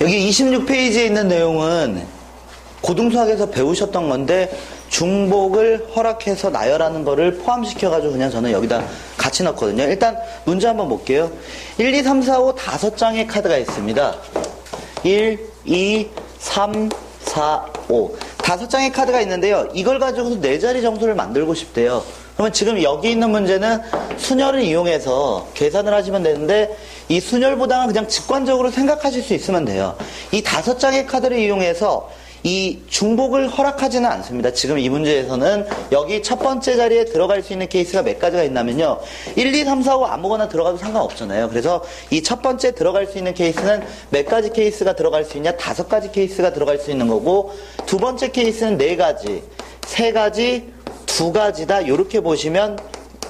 여기 26페이지에 있는 내용은 고등수학에서 배우셨던 건데 중복을 허락해서 나열하는 거를 포함시켜가지고 그냥 저는 여기다 같이 넣거든요. 일단 문제 한번 볼게요. 1, 2, 3, 4, 5 5장의 카드가 있습니다. 1, 2, 3, 4, 5 5장의 카드가 있는데요. 이걸 가지고서 4자리 정수를 만들고 싶대요. 그러면 지금 여기 있는 문제는 순열을 이용해서 계산을 하시면 되는데 이 순열보다는 그냥 직관적으로 생각하실 수 있으면 돼요. 이 5장의 카드를 이용해서 이 중복을 허락하지는 않습니다. 지금 이 문제에서는 여기 첫 번째 자리에 들어갈 수 있는 케이스가 몇 가지가 있냐면요. 1, 2, 3, 4, 5 아무거나 들어가도 상관없잖아요. 그래서 이 첫 번째 들어갈 수 있는 케이스는 몇 가지 케이스가 들어갈 수 있냐? 5가지 케이스가 들어갈 수 있는 거고, 두 번째 케이스는 4가지, 3가지, 2가지다. 이렇게 보시면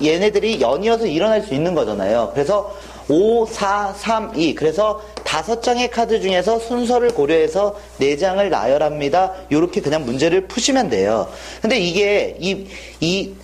얘네들이 연이어서 일어날 수 있는 거잖아요. 그래서 5, 4, 3, 2 그래서 5장의 카드 중에서 순서를 고려해서 4장을 나열합니다. 이렇게 그냥 문제를 푸시면 돼요. 근데 이게 이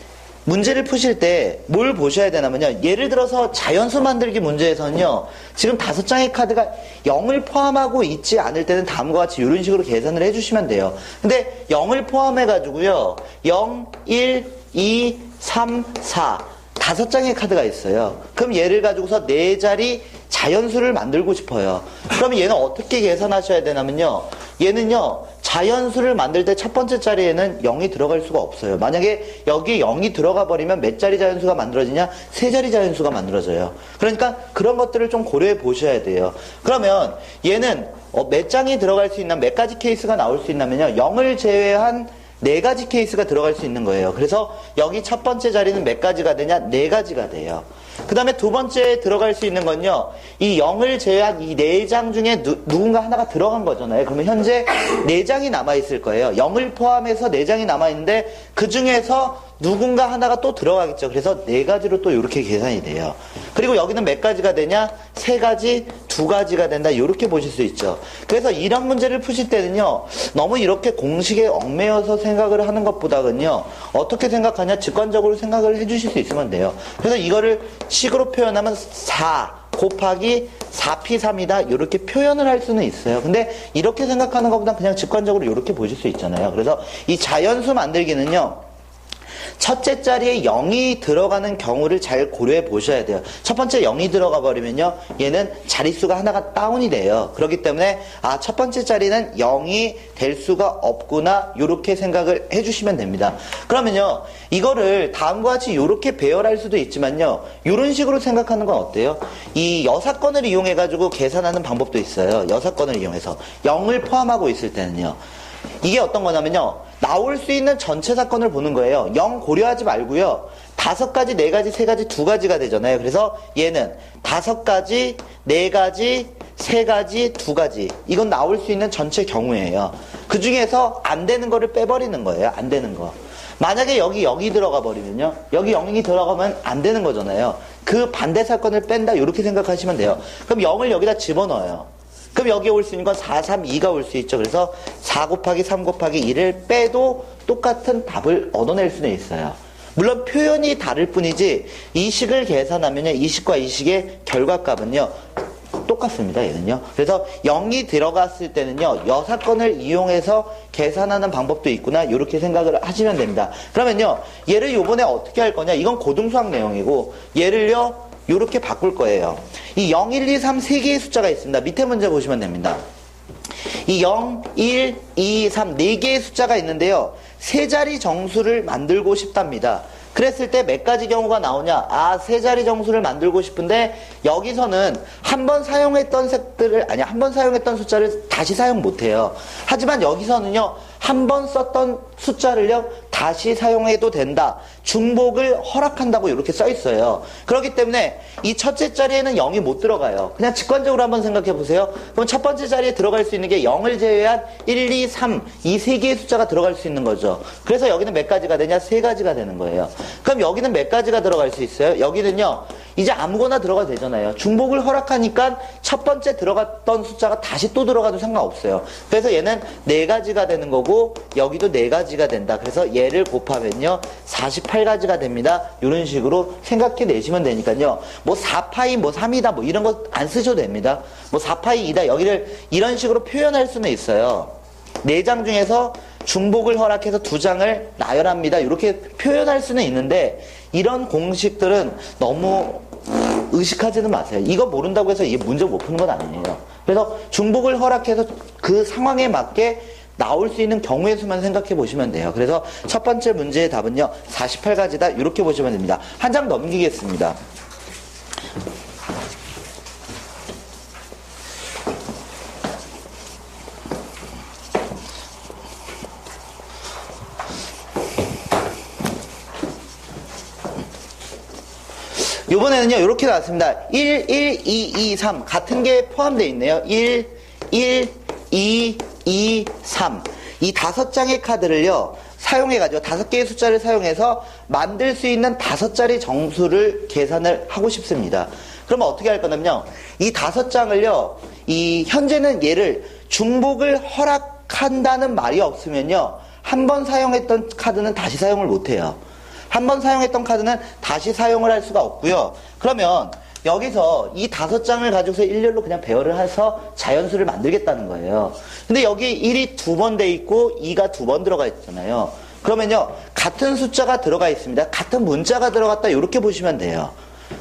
문제를 푸실 때 뭘 보셔야 되냐면요. 예를 들어서 자연수 만들기 문제에서는요. 지금 5장의 카드가 0을 포함하고 있지 않을 때는 다음과 같이 이런 식으로 계산을 해주시면 돼요. 근데 0을 포함해가지고요. 0, 1, 2, 3, 4 5장의 카드가 있어요. 그럼 얘를 가지고서 4자리 자연수를 만들고 싶어요. 그러면 얘는 어떻게 계산하셔야 되냐면요. 얘는요. 자연수를 만들 때 첫 번째 자리에는 0이 들어갈 수가 없어요. 만약에 여기에 0이 들어가 버리면 몇 자리 자연수가 만들어지냐? 3자리 자연수가 만들어져요. 그러니까 그런 것들을 좀 고려해 보셔야 돼요. 그러면 얘는 몇 장이 들어갈 수 있나, 몇 가지 케이스가 나올 수 있냐면요. 0을 제외한 4가지 케이스가 들어갈 수 있는 거예요. 그래서 여기 첫 번째 자리는 몇 가지가 되냐? 4가지가 돼요. 그 다음에 두 번째에 들어갈 수 있는 건요. 이 0을 제외한 이 4장 중에 누군가 하나가 들어간 거잖아요. 그러면 현재 4장이 남아있을 거예요. 0을 포함해서 4장이 남아있는데 그 중에서 누군가 하나가 또 들어가겠죠. 그래서 4가지로 또 이렇게 계산이 돼요. 그리고 여기는 몇 가지가 되냐? 3가지, 2가지가 된다. 이렇게 보실 수 있죠. 그래서 이런 문제를 푸실 때는요. 너무 이렇게 공식에 얽매여서 생각을 하는 것보다는요. 어떻게 생각하냐? 직관적으로 생각을 해주실 수 있으면 돼요. 그래서 이거를 식으로 표현하면 4 곱하기 4p3이다. 이렇게 표현을 할 수는 있어요. 근데 이렇게 생각하는 것보다 그냥 직관적으로 이렇게 보실 수 있잖아요. 그래서 이 자연수 만들기는요. 첫째 자리에 0이 들어가는 경우를 잘 고려해 보셔야 돼요. 첫 번째 0이 들어가 버리면요. 얘는 자릿수가 하나가 다운이 돼요. 그렇기 때문에 첫 번째 자리는 0이 될 수가 없구나. 이렇게 생각을 해주시면 됩니다. 그러면요. 이거를 다음과 같이 이렇게 배열할 수도 있지만요. 이런 식으로 생각하는 건 어때요? 이 여사건을 이용해 가지고 계산하는 방법도 있어요. 여사건을 이용해서 0을 포함하고 있을 때는요. 이게 어떤 거냐면요. 나올 수 있는 전체 사건을 보는 거예요. 0 고려하지 말고요. 5가지, 4가지, 3가지, 2가지가 되잖아요. 그래서 얘는 5가지, 4가지, 3가지, 2가지. 이건 나올 수 있는 전체 경우예요. 그 중에서 안 되는 거를 빼버리는 거예요. 안 되는 거. 만약에 여기 0이 들어가 버리면요. 여기 0이 들어가면 안 되는 거잖아요. 그 반대 사건을 뺀다. 이렇게 생각하시면 돼요. 그럼 0을 여기다 집어넣어요. 그럼 여기에 올 수 있는 건 4, 3, 2가 올 수 있죠. 그래서 4 곱하기 3 곱하기 2를 빼도 똑같은 답을 얻어낼 수는 있어요. 물론 표현이 다를 뿐이지 이 식을 계산하면요. 이 식과 이 식의 결과값은요. 똑같습니다. 얘는요. 그래서 0이 들어갔을 때는요. 여사건을 이용해서 계산하는 방법도 있구나. 이렇게 생각을 하시면 됩니다. 그러면요. 얘를 요번에 어떻게 할 거냐. 이건 고등수학 내용이고 얘를요. 이렇게 바꿀 거예요. 이 0, 1, 2, 3 3개의 숫자가 있습니다. 밑에 문제 보시면 됩니다. 이 0, 1, 2, 3 4개의 숫자가 있는데요. 3자리 정수를 만들고 싶답니다. 그랬을 때 몇 가지 경우가 나오냐? 3자리 정수를 만들고 싶은데 여기서는 한 번 사용했던 한 번 사용했던 숫자를 다시 사용 못해요. 하지만 여기서는요. 한 번 썼던 숫자를요. 다시 사용해도 된다. 중복을 허락한다고 이렇게 써 있어요. 그렇기 때문에 이 첫째 자리에는 0이 못 들어가요. 그냥 직관적으로 한번 생각해 보세요. 그럼 첫 번째 자리에 들어갈 수 있는 게 0을 제외한 1, 2, 3 이 3개의 숫자가 들어갈 수 있는 거죠. 그래서 여기는 몇 가지가 되냐? 3가지가 되는 거예요. 그럼 여기는 몇 가지가 들어갈 수 있어요? 여기는요. 이제 아무거나 들어가도 되잖아요. 중복을 허락하니까 첫 번째 들어갔던 숫자가 다시 또 들어가도 상관없어요. 그래서 얘는 4가지가 되는 거고 여기도 4가지가 된다. 그래서 얘를 곱하면요. 48 48가지가 됩니다. 이런 식으로 생각해 내시면 되니까요. 뭐 4파이 뭐 3이다 뭐 이런 거 안 쓰셔도 됩니다. 뭐 4파이 2다 여기를 이런 식으로 표현할 수는 있어요. 4장 중에서 중복을 허락해서 2장을 나열합니다. 이렇게 표현할 수는 있는데 이런 공식들은 너무 의식하지는 마세요. 이거 모른다고 해서 이게 문제 못 푸는 건 아니에요. 그래서 중복을 허락해서 그 상황에 맞게 나올 수 있는 경우의 수만 생각해 보시면 돼요. 그래서 첫 번째 문제의 답은요 48가지다 이렇게 보시면 됩니다. 한 장 넘기겠습니다. 요번에는요 이렇게 나왔습니다. 1, 1, 2, 2, 3 같은 게 포함되어 있네요. 1, 1, 2, 2, 3 이 5장의 카드를요 사용해가지고 5개의 숫자를 사용해서 만들 수 있는 5자리 정수를 계산을 하고 싶습니다. 그러면 어떻게 할 거냐면요 이 5장을요 현재는 얘를 중복을 허락한다는 말이 없으면요 한 번 사용했던 카드는 다시 사용을 못해요. 한 번 사용했던 카드는 다시 사용을 할 수가 없고요. 그러면 여기서 이 5장을 가지고서 일렬로 그냥 배열을 해서 자연수를 만들겠다는 거예요. 근데 여기 1이 2번 돼 있고 2가 2번 들어가 있잖아요. 그러면요 같은 숫자가 들어가 있습니다. 같은 문자가 들어갔다 이렇게 보시면 돼요.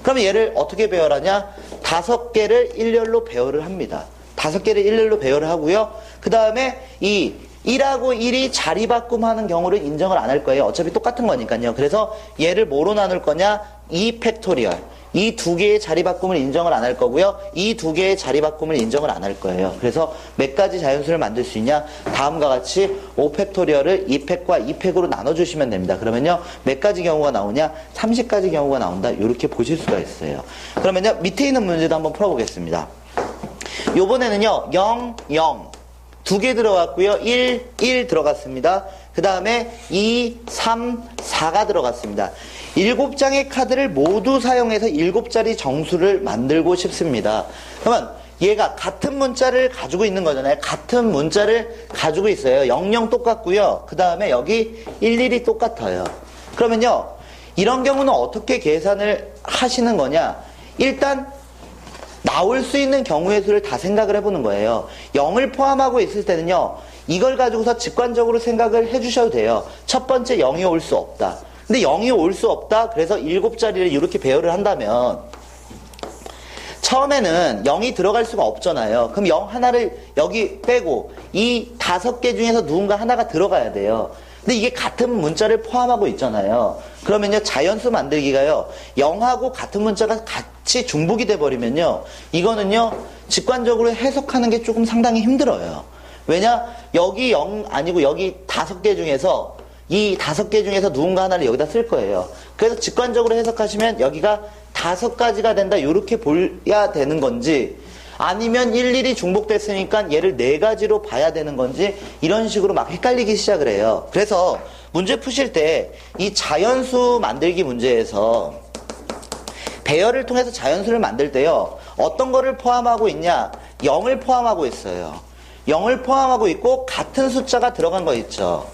그러면 얘를 어떻게 배열하냐 5개를 일렬로 배열을 합니다. 5개를 일렬로 배열을 하고요. 그 다음에 이 1하고 1이 자리 바꿈하는 경우를 인정을 안 할 거예요. 어차피 똑같은 거니까요. 그래서 얘를 뭐로 나눌 거냐 2 팩토리얼 이 2개의 자리 바꿈을 인정을 안 할 거고요. 이 2개의 자리 바꿈을 인정을 안 할 거예요. 그래서 몇 가지 자연수를 만들 수 있냐 다음과 같이 5 팩토리얼을 2팩과 2팩으로 나눠주시면 됩니다. 그러면요 몇 가지 경우가 나오냐 30가지 경우가 나온다 이렇게 보실 수가 있어요. 그러면요 밑에 있는 문제도 한번 풀어보겠습니다. 요번에는요 0, 0 2개 들어갔고요. 1, 1 들어갔습니다. 그 다음에 2, 3, 4가 들어갔습니다. 7장의 카드를 모두 사용해서 7자리 정수를 만들고 싶습니다. 그러면 얘가 같은 문자를 가지고 있는 거잖아요. 같은 문자를 가지고 있어요. 00 똑같고요. 그 다음에 여기 11이 똑같아요. 그러면요. 이런 경우는 어떻게 계산을 하시는 거냐. 일단 나올 수 있는 경우의 수를 다 생각을 해보는 거예요. 0을 포함하고 있을 때는요. 이걸 가지고서 직관적으로 생각을 해주셔도 돼요. 첫 번째 0이 올 수 없다. 근데 0이 올 수 없다. 그래서 7자리를 이렇게 배열을 한다면 처음에는 0이 들어갈 수가 없잖아요. 그럼 0 하나를 여기 빼고 이 5개 중에서 누군가 하나가 들어가야 돼요. 근데 이게 같은 문자를 포함하고 있잖아요. 그러면요 자연수 만들기가요 0하고 같은 문자가 같이 중복이 돼버리면요 이거는요 직관적으로 해석하는 게 조금 상당히 힘들어요. 왜냐 여기 0 아니고 여기 5개 중에서 이 5개 중에서 누군가 하나를 여기다 쓸 거예요. 그래서 직관적으로 해석하시면 여기가 5가지가 된다 이렇게 봐야 되는 건지 아니면 일일이 중복됐으니까 얘를 4가지로 봐야 되는 건지 이런 식으로 막 헷갈리기 시작을 해요. 그래서 문제 푸실 때 이 자연수 만들기 문제에서 배열을 통해서 자연수를 만들 때요. 어떤 거를 포함하고 있냐? 0을 포함하고 있어요. 0을 포함하고 있고 같은 숫자가 들어간 거 있죠.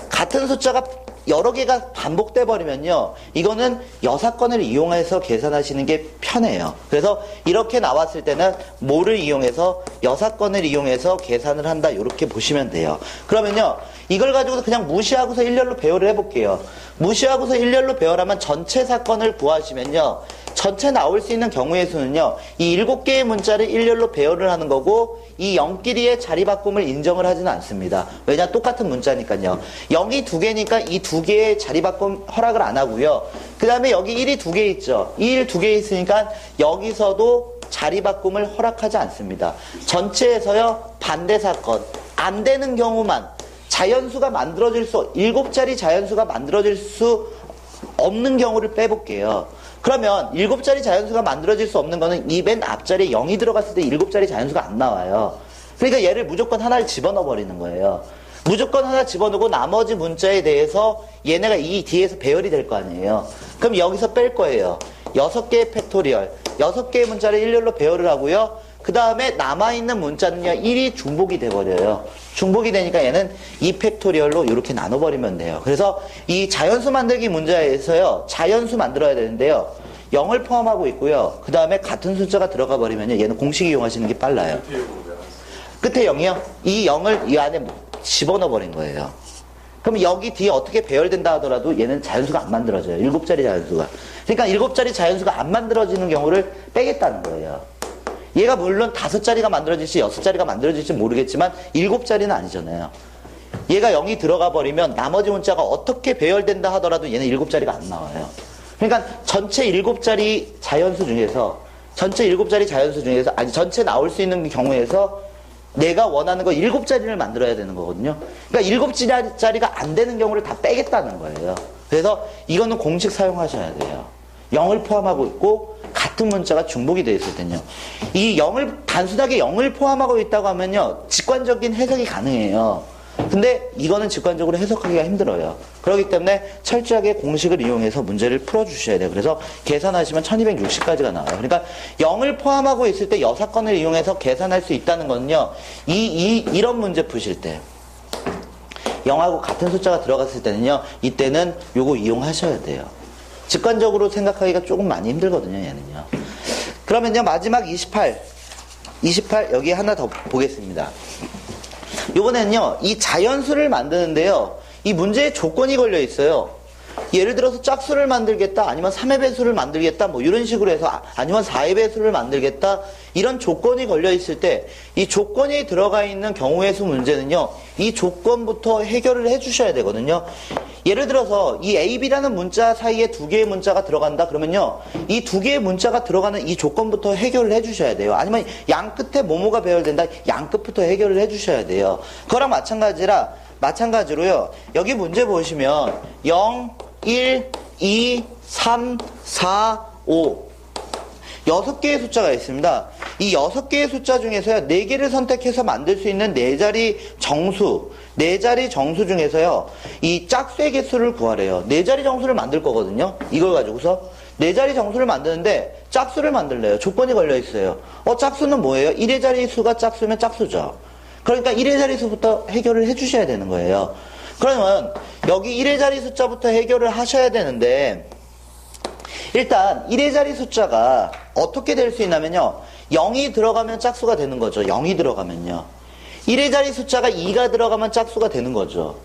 같은 숫자가 여러 개가 반복돼 버리면요 이거는 여사건을 이용해서 계산하시는 게 편해요. 그래서 이렇게 나왔을 때는 뭐를 이용해서 여사건을 이용해서 계산을 한다 이렇게 보시면 돼요. 그러면요 이걸 가지고서 그냥 무시하고서 일렬로 배열을 해볼게요. 무시하고서 일렬로 배열하면 전체 사건을 구하시면요 전체 나올 수 있는 경우의 수는요 이 7개의 문자를 일렬로 배열을 하는 거고 이 0끼리의 자리 바꿈을 인정을 하지는 않습니다. 왜냐 똑같은 문자니까요. 0이 2개니까 이 2개의 자리 바꿈 허락을 안 하고요. 그 다음에 여기 1이 2개 있죠. 이 1 2개 있으니까 여기서도 자리 바꿈을 허락하지 않습니다. 전체에서요 반대 사건 안 되는 경우만 자연수가 만들어질 수 7자리 자연수가 만들어질 수 없는 경우를 빼볼게요. 그러면 7자리 자연수가 만들어질 수 없는 거는 이 맨 앞자리에 0이 들어갔을 때 7자리 자연수가 안 나와요. 그러니까 얘를 무조건 하나를 집어넣어 버리는 거예요. 무조건 하나 집어넣고 나머지 문자에 대해서 얘네가 이 뒤에서 배열이 될 거 아니에요. 그럼 여기서 뺄 거예요. 6개의 팩토리얼 6개의 문자를 일렬로 배열을 하고요. 그 다음에 남아있는 문자는요, 1이 중복이 돼버려요. 중복이 되니까 얘는 2팩토리얼로 이렇게 나눠버리면 돼요. 그래서 이 자연수 만들기 문제에서요, 자연수 만들어야 되는데요, 0을 포함하고 있고요. 그 다음에 같은 숫자가 들어가 버리면요, 얘는 공식 이용하시는 게 빨라요. 끝에 0이요? 이 0을 이 안에 집어넣어 버린 거예요. 그럼 여기 뒤에 어떻게 배열된다 하더라도 얘는 자연수가 안 만들어져요. 7자리 자연수가. 그러니까 7자리 자연수가 안 만들어지는 경우를 빼겠다는 거예요. 얘가 물론 5자리가 만들어질지 6자리가 만들어질지 모르겠지만 7자리는 아니잖아요. 얘가 0이 들어가 버리면 나머지 문자가 어떻게 배열된다 하더라도 얘는 7자리가 안 나와요. 그러니까 전체 7자리 자연수 중에서 아니 전체 나올 수 있는 경우에서 내가 원하는 거 7자리를 만들어야 되는 거거든요. 그러니까 7자리가 안 되는 경우를 다 빼겠다는 거예요. 그래서 이거는 공식 사용하셔야 돼요. 0을 포함하고 있고 같은 문자가 중복이 되어 있을 때는요. 이 0을 단순하게 0을 포함하고 있다고 하면요, 직관적인 해석이 가능해요. 근데 이거는 직관적으로 해석하기가 힘들어요. 그렇기 때문에 철저하게 공식을 이용해서 문제를 풀어주셔야 돼요. 그래서 계산하시면 1260까지가 나와요. 그러니까 0을 포함하고 있을 때 여사건을 이용해서 계산할 수 있다는 거는요, 이런 문제 푸실 때 0하고 같은 숫자가 들어갔을 때는요, 이때는 요거 이용하셔야 돼요. 직관적으로 생각하기가 조금 많이 힘들거든요, 얘는요. 그러면요, 마지막 28 여기 하나 더 보겠습니다. 이번에는요, 이 자연수를 만드는데요, 이 문제에 조건이 걸려 있어요. 예를 들어서 짝수를 만들겠다, 아니면 3의 배수를 만들겠다, 뭐 이런 식으로 해서, 아니면 4의 배수를 만들겠다, 이런 조건이 걸려 있을 때, 이 조건이 들어가 있는 경우의 수 문제는요, 이 조건부터 해결을 해 주셔야 되거든요. 예를 들어서 이 A, B라는 문자 사이에 2개의 문자가 들어간다 그러면요, 이 2개의 문자가 들어가는 이 조건부터 해결을 해 주셔야 돼요. 아니면 양 끝에 뭐뭐가 배열된다, 양 끝부터 해결을 해 주셔야 돼요. 그거랑 마찬가지로요, 여기 문제 보시면 0, 1, 2, 3, 4, 5 6개의 숫자가 있습니다. 이 6개의 숫자 중에서요, 4개를 선택해서 만들 수 있는 4자리 정수, 4자리 정수 중에서요, 이 짝수의 개수를 구하래요. 4자리 정수를 만들 거거든요. 이걸 가지고서 4자리 정수를 만드는데 짝수를 만들래요. 조건이 걸려 있어요. 짝수는 뭐예요? 1의 자리수가 짝수면 짝수죠. 그러니까 1의 자리수부터 해결을 해 주셔야 되는 거예요. 그러면 여기 1의 자리 숫자부터 해결을 하셔야 되는데, 일단 1의 자리 숫자가 어떻게 될 수 있냐면요, 0이 들어가면 짝수가 되는 거죠. 0이 들어가면요. 1의 자리 숫자가 2가 들어가면 짝수가 되는 거죠.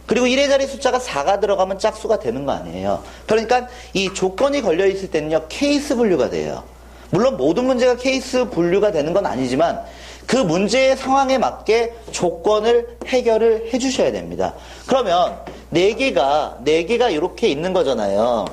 그리고 1의 자리 숫자가 4가 들어가면 짝수가 되는 거 아니에요. 그러니까 이 조건이 걸려 있을 때는요, 케이스 분류가 돼요. 물론 모든 문제가 케이스 분류가 되는 건 아니지만 그 문제의 상황에 맞게 조건을 해결을 해 주셔야 됩니다. 그러면 4개가 이렇게 있는 거잖아요.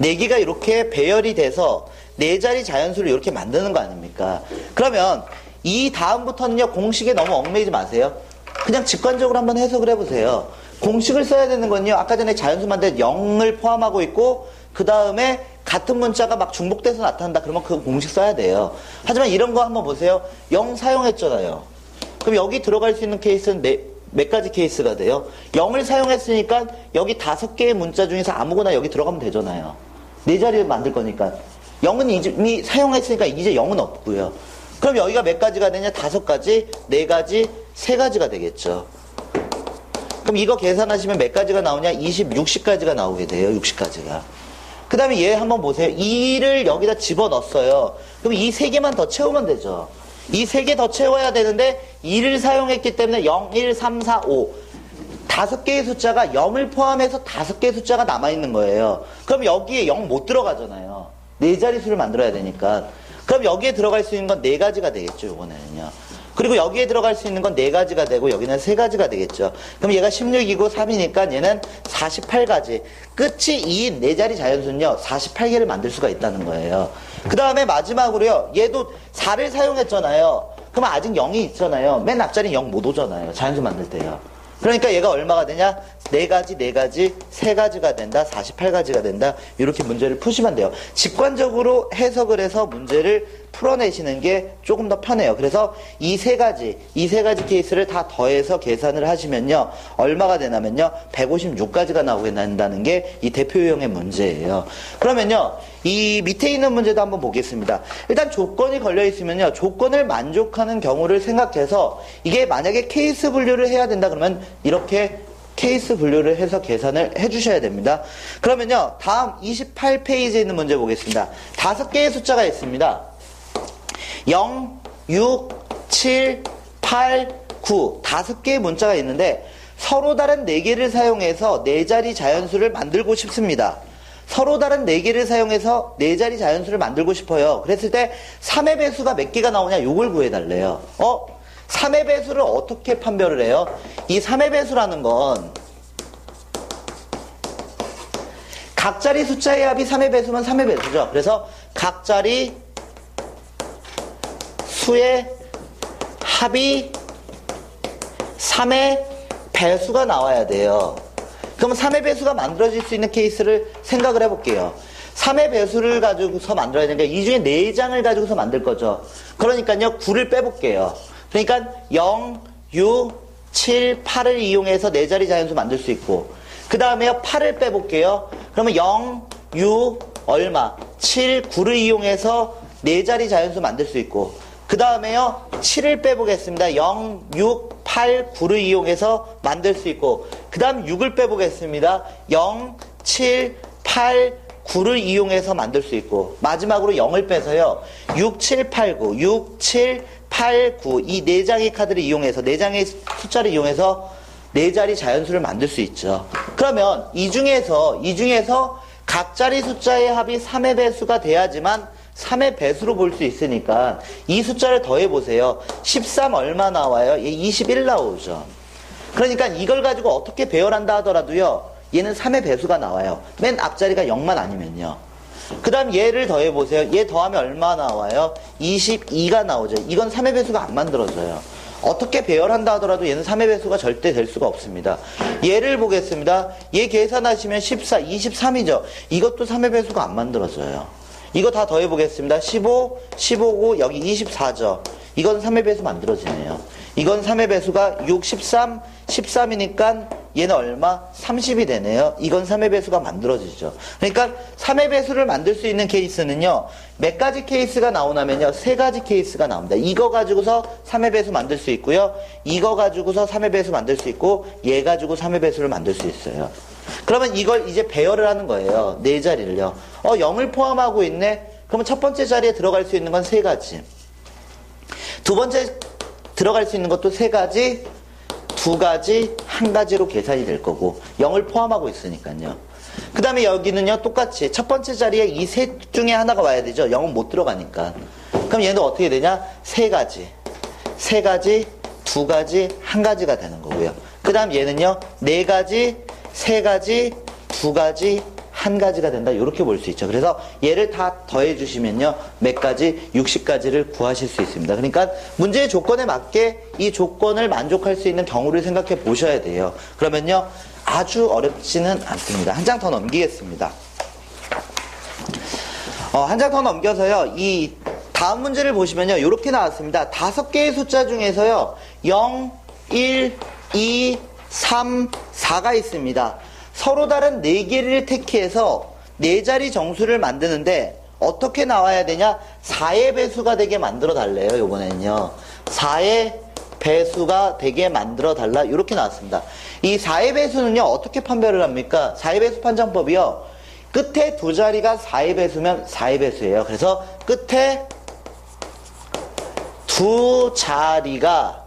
4개가 이렇게 배열이 돼서 4자리 자연수를 이렇게 만드는 거 아닙니까? 그러면 이 다음부터는요, 공식에 너무 얽매이지 마세요. 그냥 직관적으로 한번 해석을 해보세요. 공식을 써야 되는 건요, 아까 전에 자연수 만들 0을 포함하고 있고, 그 다음에 같은 문자가 막 중복돼서 나타난다 그러면 그 공식 써야 돼요. 하지만 이런 거 한번 보세요. 0 사용했잖아요. 그럼 여기 들어갈 수 있는 케이스는 몇 가지 케이스가 돼요? 0을 사용했으니까 여기 5개의 문자 중에서 아무거나 여기 들어가면 되잖아요. 4자리를 만들 거니까. 0은 이미 사용했으니까 이제 0은 없고요. 그럼 여기가 몇 가지가 되냐? 5가지, 4가지, 3가지가 되겠죠. 그럼 이거 계산하시면 몇 가지가 나오냐? 60가지가 나오게 돼요. 60가지가. 그 다음에 얘 한번 보세요. 2를 여기다 집어넣었어요. 그럼 이 3개만 더 채우면 되죠. 이 3개 더 채워야 되는데 2를 사용했기 때문에 0, 1, 3, 4, 5 5개의 숫자가 0을 포함해서 5개의 숫자가 남아있는 거예요. 그럼 여기에 0 못 들어가잖아요. 4자리 수를 만들어야 되니까. 그럼 여기에 들어갈 수 있는 건 4가지가 되겠죠, 이번에는요. 그리고 여기에 들어갈 수 있는 건 4가지가 되고 여기는 3가지가 되겠죠. 그럼 얘가 16이고 3이니까 얘는 48가지. 끝이 2인 4자리 자연수는요, 48개를 만들 수가 있다는 거예요. 그 다음에 마지막으로요, 얘도 4를 사용했잖아요. 그럼 아직 0이 있잖아요. 맨 앞자리 0 못 오잖아요. 자연수 만들 때요. 그러니까 얘가 얼마가 되냐? 4가지, 4가지, 3가지가 된다, 48가지가 된다. 이렇게 문제를 푸시면 돼요. 직관적으로 해석을 해서 문제를 풀어내시는 게 조금 더 편해요. 그래서 이 세 가지 케이스를 다 더해서 계산을 하시면요. 얼마가 되냐면요. 156가지가 나오게 된다는 게 이 대표 유형의 문제예요. 그러면요. 이 밑에 있는 문제도 한번 보겠습니다. 일단 조건이 걸려 있으면요. 조건을 만족하는 경우를 생각해서 이게 만약에 케이스 분류를 해야 된다 그러면 이렇게 케이스 분류를 해서 계산을 해주셔야 됩니다. 그러면요. 다음 28페이지에 있는 문제 보겠습니다. 5개의 숫자가 있습니다. 0, 6, 7, 8, 9 5개의 문자가 있는데 서로 다른 4개를 사용해서 4자리 자연수를 만들고 싶습니다. 서로 다른 4개를 사용해서 4자리 자연수를 만들고 싶어요. 그랬을 때 3의 배수가 몇 개가 나오냐 요걸 구해달래요. 3의 배수를 어떻게 판별을 해요? 이 3의 배수라는 건 각자리 숫자의 합이 3의 배수면 3의 배수죠. 그래서 각자리 수의 합이 3의 배수가 나와야 돼요. 그러면 3의 배수가 만들어질 수 있는 케이스를 생각을 해볼게요. 3의 배수를 가지고서 만들어야 되니까 이 중에 4장을 가지고서 만들 거죠. 그러니까요 9를 빼볼게요. 그러니까 0, 6, 7, 8을 이용해서 4자리 자연수 만들 수 있고 그 다음에요 8을 빼볼게요. 그러면 0, 6, 얼마 7, 9를 이용해서 4자리 자연수 만들 수 있고 그 다음에요 7을 빼보겠습니다. 0, 6, 8, 9를 이용해서 만들 수 있고 그 다음 6을 빼보겠습니다. 0, 7, 8, 9를 이용해서 만들 수 있고 마지막으로 0을 빼서요 6, 7, 8, 9 6, 7, 8, 9 이 4장의 카드를 이용해서 4장의 숫자를 이용해서 4자리 자연수를 만들 수 있죠. 그러면 이 중에서 각자리 숫자의 합이 3의 배수가 돼야지만 3의 배수로 볼 수 있으니까 이 숫자를 더해보세요. 13 얼마 나와요? 21 나오죠. 그러니까 이걸 가지고 어떻게 배열한다 하더라도요. 얘는 3의 배수가 나와요. 맨 앞자리가 0만 아니면요. 그 다음 얘를 더해보세요. 얘 더하면 얼마 나와요? 22가 나오죠. 이건 3의 배수가 안 만들어져요. 어떻게 배열한다 하더라도 얘는 3의 배수가 절대 될 수가 없습니다. 얘를 보겠습니다. 얘 계산하시면 14, 23이죠. 이것도 3의 배수가 안 만들어져요. 이거 다 더해보겠습니다. 15, 15고 여기 24죠. 이건 3의 배수 만들어지네요. 이건 3의 배수가 6, 13, 13이니까 얘는 얼마? 30이 되네요. 이건 3의 배수가 만들어지죠. 그러니까 3의 배수를 만들 수 있는 케이스는요. 몇 가지 케이스가 나오냐면요. 3가지 케이스가 나옵니다. 이거 가지고서 3의 배수 만들 수 있고요. 이거 가지고서 3의 배수 만들 수 있고 얘 가지고 3의 배수를 만들 수 있어요. 그러면 이걸 이제 배열을 하는 거예요. 4자리를요. 0을 포함하고 있네. 그러면 첫 번째 자리에 들어갈 수 있는 건 3가지. 두 번째 들어갈 수 있는 것도 3가지, 2가지, 1가지로 계산이 될 거고 0을 포함하고 있으니까요. 그 다음에 여기는요 똑같이 첫 번째 자리에 이 셋 중에 하나가 와야 되죠. 0은 못 들어가니까. 그럼 얘는 어떻게 되냐? 3가지, 2가지, 1가지가 되는 거고요. 그 다음 얘는요 4가지, 3가지, 2가지, 1가지가 된다. 이렇게 볼 수 있죠. 그래서 얘를 다 더해 주시면요. 몇 가지? 60가지를 구하실 수 있습니다. 그러니까 문제의 조건에 맞게 이 조건을 만족할 수 있는 경우를 생각해 보셔야 돼요. 그러면요. 아주 어렵지는 않습니다. 한 장 더 넘기겠습니다. 한 장 더 넘겨서요. 이 다음 문제를 보시면요. 이렇게 나왔습니다. 5개의 숫자 중에서요. 0, 1, 2, 3, 4가 있습니다. 서로 다른 4개를 택해서 4자리 정수를 만드는데 어떻게 나와야 되냐? 4의 배수가 되게 만들어 달래요. 이번에는요. 4의 배수가 되게 만들어 달라. 이렇게 나왔습니다. 이 4의 배수는요. 어떻게 판별을 합니까? 4의 배수 판정법이요. 끝에 2자리가 4의 배수면 4의 배수예요. 그래서 끝에 2자리가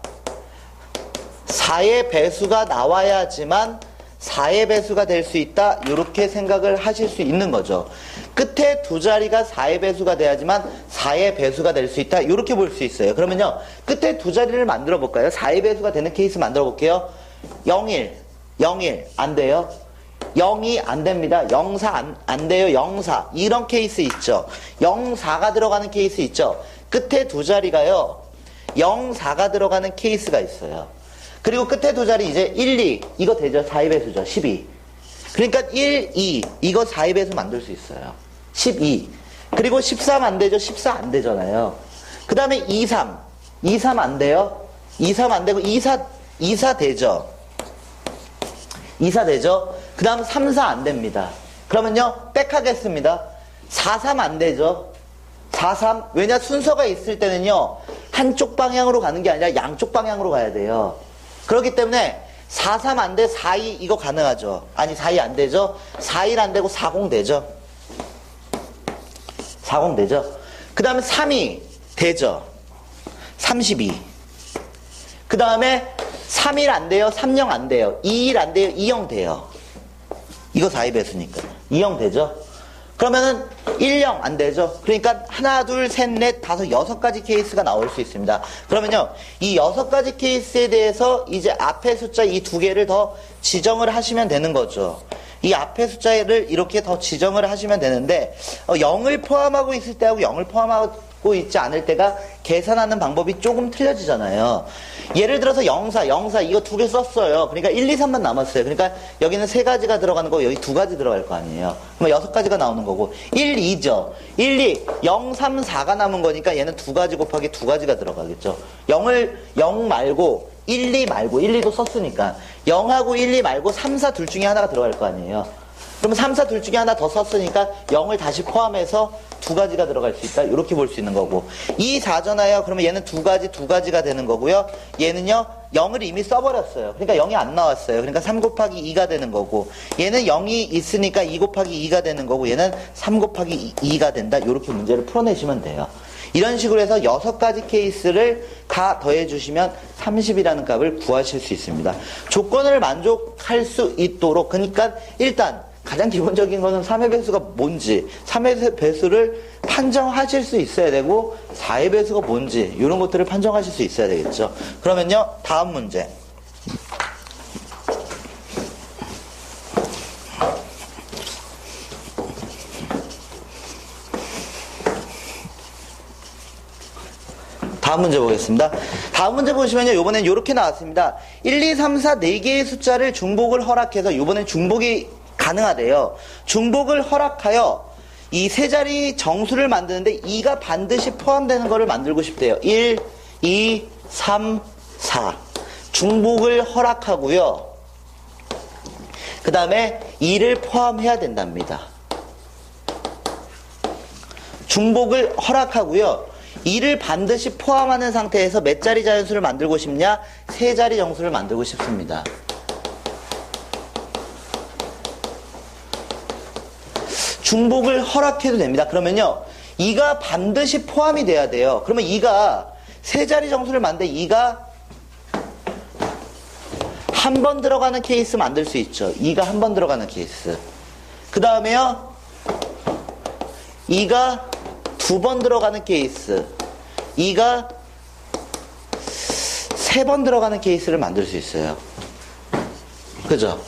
4의 배수가 나와야지만 4의 배수가 될 수 있다. 이렇게 생각을 하실 수 있는 거죠. 끝에 2자리가 4의 배수가 돼야지만 4의 배수가 될 수 있다. 이렇게 볼 수 있어요. 그러면요. 끝에 2자리를 만들어 볼까요? 4의 배수가 되는 케이스 만들어 볼게요. 01, 01 안 돼요. 02 안 됩니다. 04 안 돼요. 04 이런 케이스 있죠. 04가 들어가는 케이스 있죠. 끝에 2자리가요. 04가 들어가는 케이스가 있어요. 그리고 끝에 2자리 이제 1, 2 이거 되죠. 4의 배수죠. 12. 그러니까 1, 2 이거 4의 배수 만들 수 있어요. 12. 그리고 13 안 되죠? 14 안 되잖아요. 그 다음에 23. 23 안 돼요? 23 안 되고 24 되죠? 24 되죠? 그 다음 34 안 됩니다. 그러면요, 빽하겠습니다. 43 안 되죠? 43. 왜냐, 순서가 있을 때는요, 한쪽 방향으로 가는 게 아니라 양쪽 방향으로 가야 돼요. 그렇기 때문에 43 안 돼, 42 이거 가능하죠? 아니, 42 안 되죠? 41 안 되고 40 되죠? 40 되죠? 그 다음에 32 되죠? 32. 그 다음에 31 안 돼요? 30 안 돼요? 21 안 돼요? 20 돼요. 이거 4의 배수니까. 20 되죠? 그러면은 10 안 되죠? 그러니까 하나, 둘, 셋, 넷, 다섯, 6가지 케이스가 나올 수 있습니다. 그러면요, 이 6가지 케이스에 대해서 이제 앞에 숫자 이 2개를 더 지정을 하시면 되는 거죠. 이 앞에 숫자를 이렇게 더 지정을 하시면 되는데 0을 포함하고 있을 때하고 0을 포함하고 있지 않을 때가 계산하는 방법이 조금 틀려지잖아요. 예를 들어서 04 이거 2개 썼어요. 그러니까 1, 2, 3만 남았어요. 그러니까 여기는 3가지가 들어가는 거고 여기 2가지 들어갈 거 아니에요. 그럼 6가지가 나오는 거고 1, 2죠. 1, 2, 0, 3, 4가 남은 거니까 얘는 2가지 곱하기 2가지가 들어가겠죠. 0 말고 1, 2 말고 1, 2도 썼으니까 0하고 1, 2 말고 3, 4 둘 중에 하나가 들어갈 거 아니에요. 그러면 3, 4 둘 중에 하나 더 썼으니까 0을 다시 포함해서 2가지가 들어갈 수 있다. 이렇게 볼 수 있는 거고 2, 4잖아요. 그러면 얘는 2가지가 되는 거고요. 얘는요 0을 이미 써버렸어요. 그러니까 0이 안 나왔어요. 그러니까 3 곱하기 2가 되는 거고 얘는 0이 있으니까 2 곱하기 2가 되는 거고 얘는 3 곱하기 2가 된다. 이렇게 문제를 풀어내시면 돼요. 이런 식으로 해서 6가지 케이스를 다 더해주시면 30이라는 값을 구하실 수 있습니다. 조건을 만족할 수 있도록, 그러니까 일단 가장 기본적인 거는 3의 배수가 뭔지, 3의 배수를 판정하실 수 있어야 되고 4의 배수가 뭔지 이런 것들을 판정하실 수 있어야 되겠죠. 그러면요, 다음 문제. 다음 문제 보겠습니다. 다음 문제 보시면요, 요번엔 이렇게 나왔습니다. 1, 2, 3, 4, 4개의 숫자를 중복을 허락해서, 요번엔 중복이 가능하대요. 중복을 허락하여 이 세 자리 정수를 만드는데 2가 반드시 포함되는 거를 만들고 싶대요. 1, 2, 3, 4. 중복을 허락하고요. 그 다음에 2를 포함해야 된답니다. 중복을 허락하고요. 2를 반드시 포함하는 상태에서 몇 자리 자연수를 만들고 싶냐? 3자리 정수를 만들고 싶습니다. 중복을 허락해도 됩니다. 그러면요, 2가 반드시 포함이 돼야 돼요. 그러면 2가 3자리 정수를 만드는데 2가 한 번 들어가는 케이스 만들 수 있죠. 2가 한 번 들어가는 케이스. 그 다음에요, 2가 2번 들어가는 케이스, 2가 3번 들어가는 케이스를 만들 수 있어요. 그죠?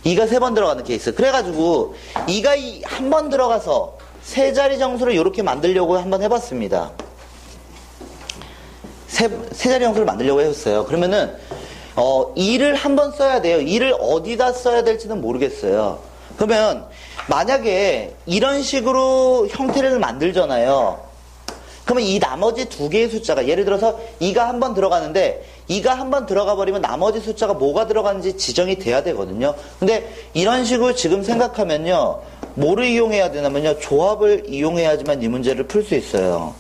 2가 3번 들어가는 케이스. 그래가지고 2가 한 번 들어가서 3자리 정수를 이렇게 만들려고 한번 해봤습니다. 세 자리 정수를 만들려고 해봤어요. 그러면은 2를 한 번 써야 돼요. 2를 어디다 써야 될지는 모르겠어요. 그러면 만약에 이런 식으로 형태를 만들잖아요. 그러면 이 나머지 2개의 숫자가, 예를 들어서 2가 한 번 들어가는데 2가 한 번 들어가 버리면 나머지 숫자가 뭐가 들어가는지 지정이 돼야 되거든요. 근데 이런 식으로 지금 생각하면요, 뭐를 이용해야 되냐면요, 조합을 이용해야지만 이 문제를 풀 수 있어요.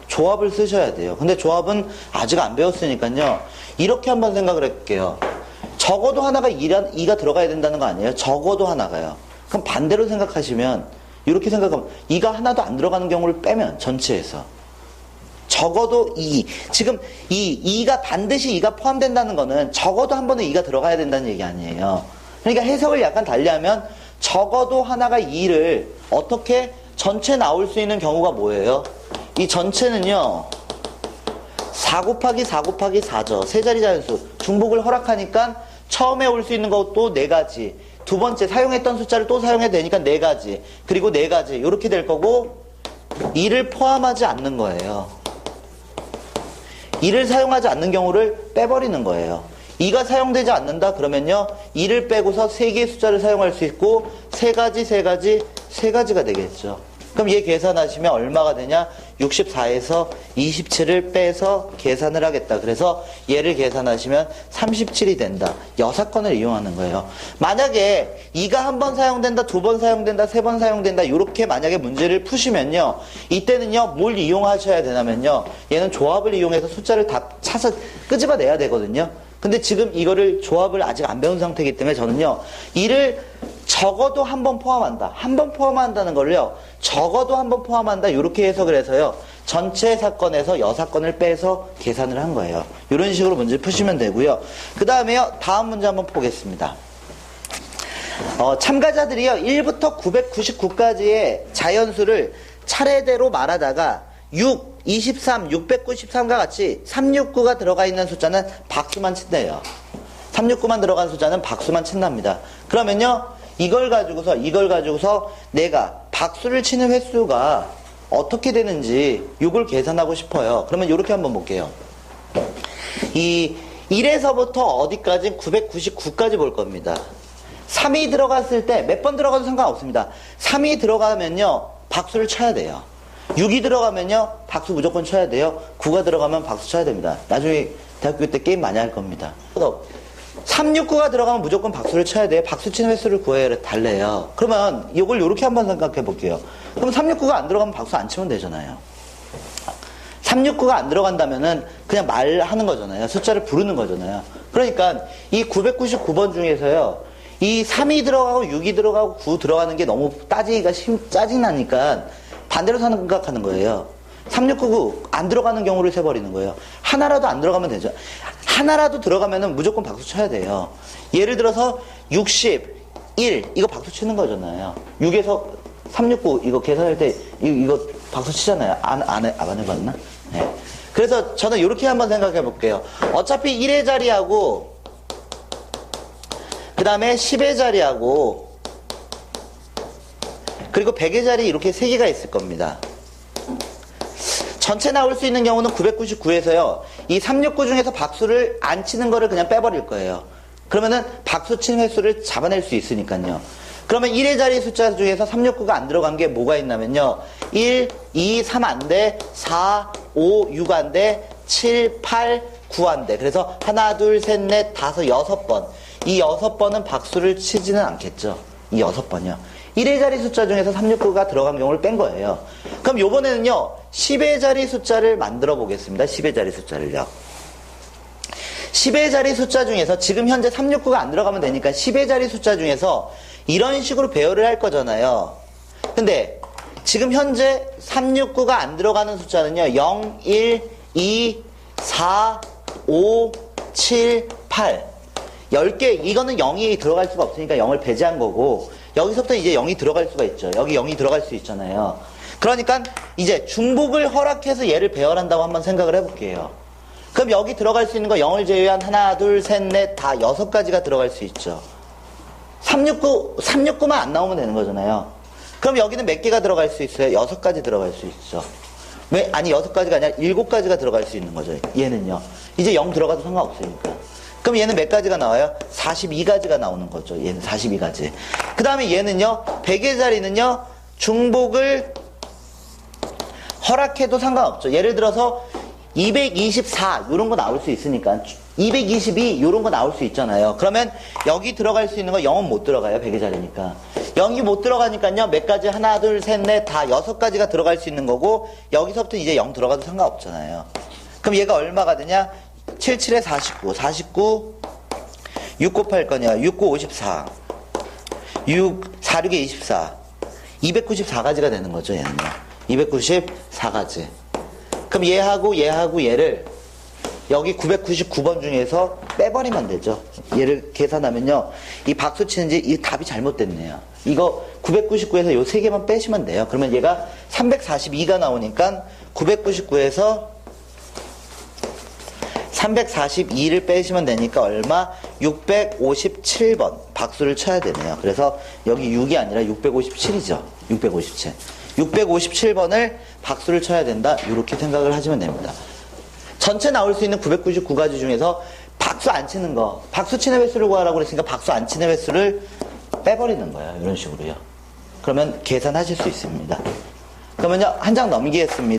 조합을 쓰셔야 돼요. 근데 조합은 아직 안 배웠으니까요, 이렇게 한번 생각을 해볼게요. 적어도 하나가 2가 들어가야 된다는 거 아니에요? 적어도 하나가요. 그럼 반대로 생각하시면, 이렇게 생각하면 2가 하나도 안 들어가는 경우를 빼면 전체에서 적어도 2. 지금 2가 반드시 2가 포함된다는 거는 적어도 한 번은 2가 들어가야 된다는 얘기 아니에요. 그러니까 해석을 약간 달리하면 적어도 하나가 2를 어떻게 전체 나올 수 있는 경우가 뭐예요? 이 전체는요, 4 곱하기 4 곱하기 4죠. 세 자리 자연수. 중복을 허락하니까 처음에 올 수 있는 것도 4가지. 두 번째 사용했던 숫자를 또 사용해도 되니까 4가지. 그리고 4가지. 이렇게 될 거고 2를 포함하지 않는 거예요. 2를 사용하지 않는 경우를 빼버리는 거예요. 2가 사용되지 않는다 그러면요, 2를 빼고서 3개의 숫자를 사용할 수 있고 3가지, 3가지, 3가지가 되겠죠. 그럼 얘 계산하시면 얼마가 되냐? 64에서 27을 빼서 계산을 하겠다. 그래서 얘를 계산하시면 37이 된다. 여사건을 이용하는 거예요. 만약에 이가 한 번 사용된다, 두 번 사용된다, 세 번 사용된다, 이렇게 만약에 문제를 푸시면요, 이때는요 뭘 이용하셔야 되냐면요, 얘는 조합을 이용해서 숫자를 다 차서 끄집어내야 되거든요. 근데 지금 이거를 조합을 아직 안 배운 상태이기 때문에 저는요, 이를 적어도 한 번 포함한다. 한 번 포함한다는 걸요, 적어도 한 번 포함한다. 이렇게 해석을 해서요, 전체 사건에서 여사건을 빼서 계산을 한 거예요. 이런 식으로 문제 푸시면 되고요. 그 다음에요, 다음 문제 한번 보겠습니다. 참가자들이요, 1부터 999까지의 자연수를 차례대로 말하다가 6, 23, 693과 같이 369가 들어가 있는 숫자는 박수만 친대요. 369만 들어간 숫자는 박수만 친답니다. 그러면요, 이걸 가지고서 내가 박수를 치는 횟수가 어떻게 되는지 이걸 계산하고 싶어요. 그러면 이렇게 한번 볼게요. 이 1에서부터 어디까지? 999까지 볼 겁니다. 3이 들어갔을 때 몇 번 들어가도 상관없습니다. 3이 들어가면요, 박수를 쳐야 돼요. 6이 들어가면요, 박수 무조건 쳐야 돼요. 9가 들어가면 박수 쳐야 됩니다. 나중에 대학교 때 게임 많이 할 겁니다. 369가 들어가면 무조건 박수를 쳐야 돼요. 박수 치는 횟수를 구해야 달래요. 그러면 이걸 이렇게 한번 생각해 볼게요. 그럼 369가 안 들어가면 박수 안 치면 되잖아요. 369가 안 들어간다면은 그냥 말하는 거잖아요. 숫자를 부르는 거잖아요. 그러니까 이 999번 중에서요, 이 3이 들어가고 6이 들어가고 9 들어가는 게 너무 따지기가 짜증나니까 반대로 생각하는 거예요. 369 안 들어가는 경우를 세버리는 거예요. 하나라도 안 들어가면 되죠. 하나라도 들어가면은 무조건 박수 쳐야 돼요. 예를 들어서 61 이거 박수 치는 거잖아요. 6에서 369 이거 계산할 때 이거 박수 치잖아요. 안 해봤나? 네. 그래서 저는 이렇게 한번 생각해 볼게요. 어차피 1의 자리하고 그 다음에 10의 자리하고 그리고 100의 자리 이렇게 3개가 있을 겁니다. 전체 나올 수 있는 경우는 999에서요, 이 369 중에서 박수를 안 치는 거를 그냥 빼버릴 거예요. 그러면은 박수 치는 횟수를 잡아낼 수 있으니까요. 그러면 1의 자리 숫자 중에서 369가 안 들어간 게 뭐가 있냐면요, 1, 2, 3 안 돼, 4, 5, 6 안 돼, 7, 8, 9 안 돼. 그래서 하나, 둘, 셋, 넷, 다섯, 6번. 이 6번은 박수를 치지는 않겠죠. 이 6번이요. 1의 자리 숫자 중에서 369가 들어간 경우를 뺀 거예요. 그럼 요번에는요, 10의 자리 숫자를 만들어 보겠습니다. 10의 자리 숫자를요. 10의 자리 숫자 중에서 지금 현재 369가 안 들어가면 되니까 10의 자리 숫자 중에서 이런 식으로 배열을 할 거잖아요. 근데 지금 현재 369가 안 들어가는 숫자는요, 0, 1, 2, 4, 5, 7, 8. 10개, 이거는 0이 들어갈 수가 없으니까 0을 배제한 거고, 여기서부터 이제 0이 들어갈 수가 있죠. 여기 0이 들어갈 수 있잖아요. 그러니까 이제 중복을 허락해서 얘를 배열한다고 한번 생각을 해볼게요. 그럼 여기 들어갈 수 있는 거 0을 제외한 하나, 둘, 셋, 넷, 다 6가지가 들어갈 수 있죠. 369만 안 나오면 되는 거잖아요. 그럼 여기는 몇 개가 들어갈 수 있어요? 6가지 들어갈 수 있죠. 왜? 아니, 6가지가 아니라 7가지가 들어갈 수 있는 거죠. 얘는요. 이제 0 들어가도 상관없으니까. 그럼 얘는 몇 가지가 나와요? 42가지가 나오는 거죠. 얘는 42가지. 그 다음에 얘는요, 100의 자리는요, 중복을 허락해도 상관없죠. 예를 들어서 224 이런 거 나올 수 있으니까 222 이런 거 나올 수 있잖아요. 그러면 여기 들어갈 수 있는 거 0은 못 들어가요. 100의 자리니까. 0이 못 들어가니까요, 몇 가지? 하나, 둘, 셋, 넷, 다 6가지가 들어갈 수 있는 거고, 여기서부터 이제 0 들어가도 상관없잖아요. 그럼 얘가 얼마가 되냐? 77에 49, 49, 6 곱할 거냐? 6, 9, 54, 46에 24, 294가지가 되는 거죠, 얘는요. 294가지. 그럼 얘하고 얘를 여기 999번 중에서 빼버리면 되죠. 얘를 계산하면요, 이 박수 치는지 이 답이 잘못됐네요. 이거 999에서 요 3개만 빼시면 돼요. 그러면 얘가 342가 나오니까 999에서 342를 빼시면 되니까 얼마? 657번 박수를 쳐야 되네요. 그래서 여기 6이 아니라 657이죠. 657. 657번을 박수를 쳐야 된다. 이렇게 생각을 하시면 됩니다. 전체 나올 수 있는 999가지 중에서 박수 안 치는 거, 박수 치는 횟수를 구하라고 그랬으니까 박수 안 치는 횟수를 빼버리는 거예요. 이런 식으로요. 그러면 계산하실 수 있습니다. 그러면요, 한 장 넘기겠습니다.